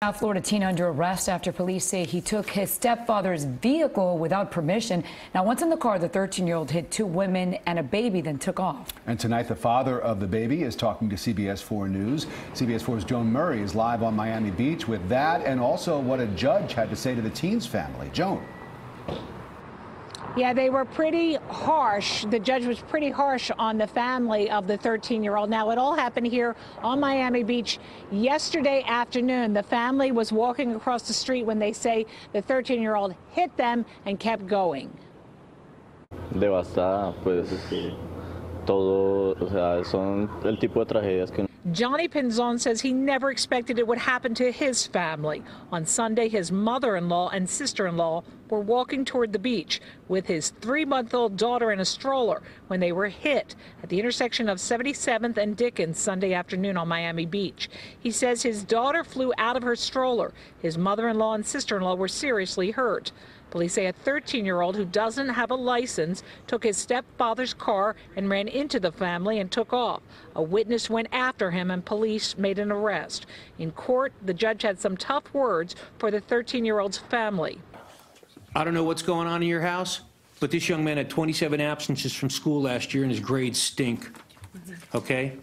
South Florida teen under arrest after police say he took his stepfather's vehicle without permission. Now, once in the car, the 13-year-old hit two women and a baby, then took off. And tonight, the father of the baby is talking to CBS 4 News. CBS 4's Joan Murray is live on Miami Beach with that and also what a judge had to say to the teen's family. Joan. Yeah, they were pretty harsh. The judge was pretty harsh on the family of the 13-year-old. Now, it all happened here on Miami Beach yesterday afternoon. The family was walking across the street when they say the 13-year-old hit them and kept going. Devastada, pues todo, o sea, son el tipo de tragedias que Johnny Pinzon says he never expected it would happen to his family. On Sunday, his mother-in-law and sister-in-law were walking toward the beach with his 3-month-old daughter in a stroller when they were hit at the intersection of 77th and Dickens Sunday afternoon on Miami Beach. He says his daughter flew out of her stroller. His mother-in-law and sister-in-law were seriously hurt. Police say a 13-year-old who doesn't have a license took his stepfather's car and ran into the family and took off. A witness went after him and police made an arrest. In court, the judge had some tough words for the 13-year-old's family. I don't know what's going on in your house, but this young man had 27 absences from school last year and his grades stink, okay?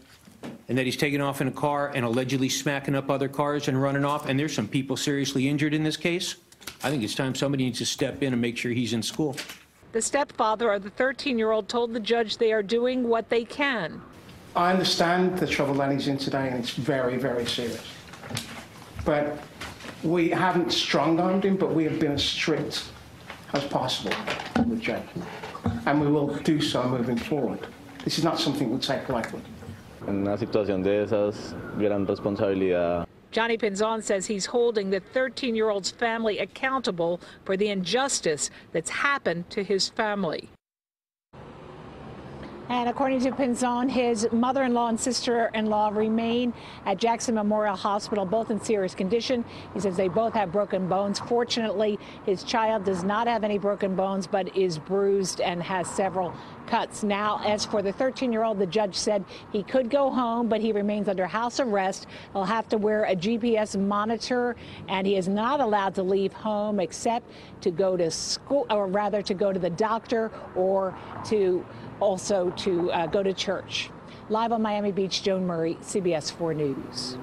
And that he's taking off in a car and allegedly smacking up other cars and running off, and there's some people seriously injured in this case. I think it's time somebody needs to step in and make sure he's in school. The stepfather of the 13-year-old told the judge they are doing what they can. I understand the trouble that he's in today, and it's very, very serious. But we haven't strong-armed him, but we have been as strict as possible with Jane. And we will do so moving forward. This is not something we'll take lightly. en una situación de esas, gran responsabilidad. Johnny Pinzon says he's holding the 13-year-old's family accountable for the injustice that's happened to his family. And according to Pinzon, his mother-in-law and sister-in-law remain at Jackson Memorial Hospital, both in serious condition. He says they both have broken bones. Fortunately, his child does not have any broken bones, but is bruised and has several cuts. Now, as for the 13-year-old, the judge said he could go home, but he remains under house arrest. He'll have to wear a GPS monitor, and he is not allowed to leave home except to go to school, or rather to go to the doctor or to also to go to church. Live on Miami Beach, Joan Murray, CBS 4 News.